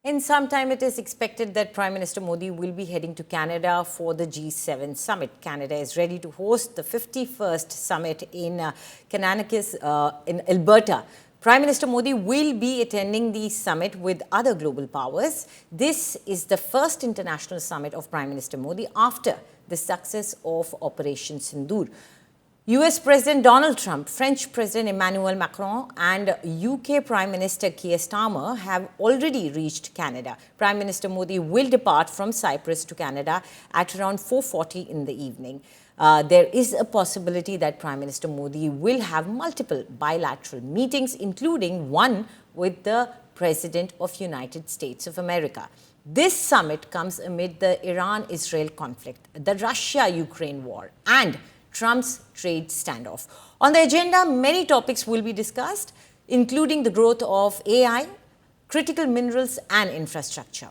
In some time, it is expected that Prime Minister Modi will be heading to Canada for the G7 summit. Canada is ready to host the 51st summit in Kananaskis in Alberta. Prime Minister Modi will be attending the summit with other global powers. This is the first international summit of Prime Minister Modi after the success of Operation Sindoor. US President Donald Trump, French President Emmanuel Macron and UK Prime Minister Keir Starmer have already reached Canada. Prime Minister Modi will depart from Cyprus to Canada at around 4:40 in the evening. There is a possibility that Prime Minister Modi will have multiple bilateral meetings, including one with the President of United States of America. This summit comes amid the Iran-Israel conflict, the Russia-Ukraine war, and Trump's trade standoff. On the agenda, many topics will be discussed, including the growth of AI, critical minerals and infrastructure.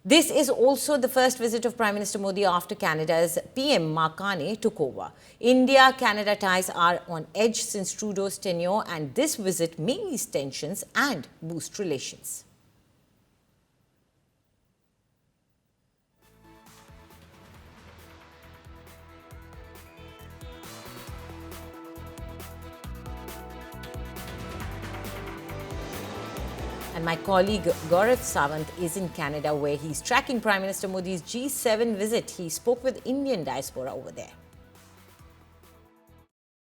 This is also the first visit of Prime Minister Modi after Canada's PM Mark Carney took over. India-Canada ties are on edge since Trudeau's tenure, and this visit may ease tensions and boost relations. And my colleague Gaurav Sawant is in Canada, where he's tracking Prime Minister Modi's G7 visit. He spoke with Indian diaspora over there.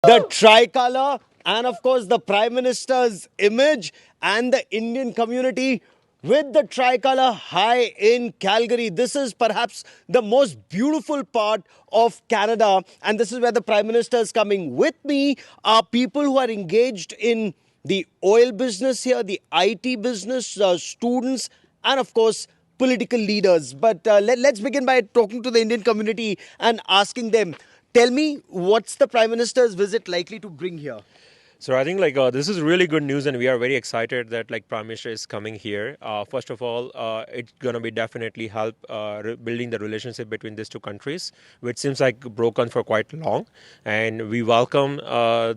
The tricolour and of course the Prime Minister's image and the Indian community with the tricolour high in Calgary. This is perhaps the most beautiful part of Canada, and this is where the Prime Minister is coming. With me are people who are engaged in the oil business here, the IT business, students, and of course, political leaders. But let's begin by talking to the Indian community and asking them, tell me, what's the Prime Minister's visit likely to bring here? So I think this is really good news, and we are very excited that Prime Minister is coming here. First of all, it's going to be definitely help building the relationship between these two countries, which seems like broken for quite long. And we welcome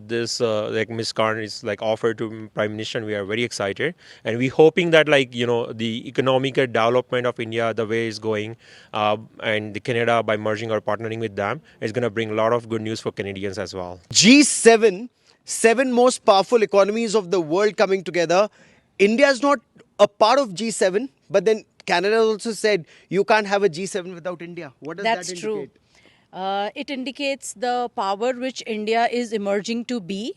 this Ms. Carney's offer to Prime Minister, and we are very excited. And we're hoping that the economic development of India, the way it's going, and the Canada by merging or partnering with them is going to bring a lot of good news for Canadians as well. G7. 7 most powerful economies of the world coming together. India is not a part of G7, but then Canada also said you can't have a G7 without India. What does that indicate? That's true. It indicates the power which India is emerging to be.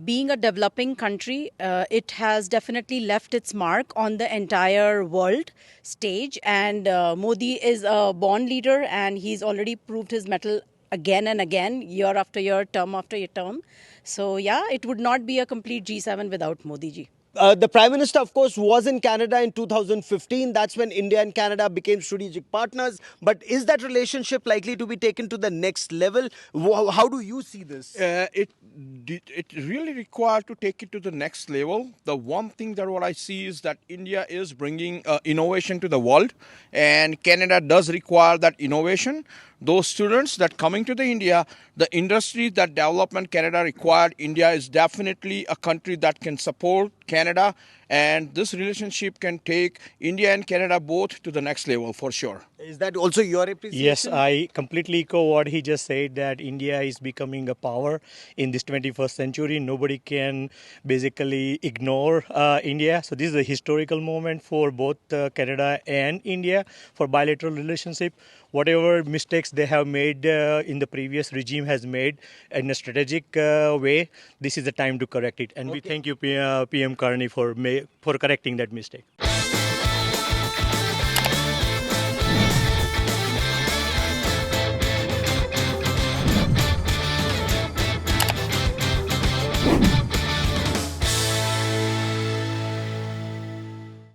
Being a developing country, it has definitely left its mark on the entire world stage. And Modi is a born leader, and he's already proved his mettle again and again, year after year, term after term. So, yeah, it would not be a complete G7 without Modi ji. The Prime Minister, of course, was in Canada in 2015. That's when India and Canada became strategic partners. But is that relationship likely to be taken to the next level? How do you see this? It really required to take it to the next level. The one thing that what I see is that India is bringing innovation to the world, and Canada does require that innovation. Those students that coming to the India, the industry that development Canada required, India is definitely a country that can support Canada, and this relationship can take India and Canada both to the next level for sure. Is that also your appreciation? Yes, I completely echo what he just said, that India is becoming a power in this 21st century. Nobody can basically ignore India. So this is a historical moment for both Canada and India for bilateral relationship. Whatever mistakes they have made in the previous regime has made in a strategic way, this is the time to correct it. And we thank you, PM Carney, for correcting that mistake.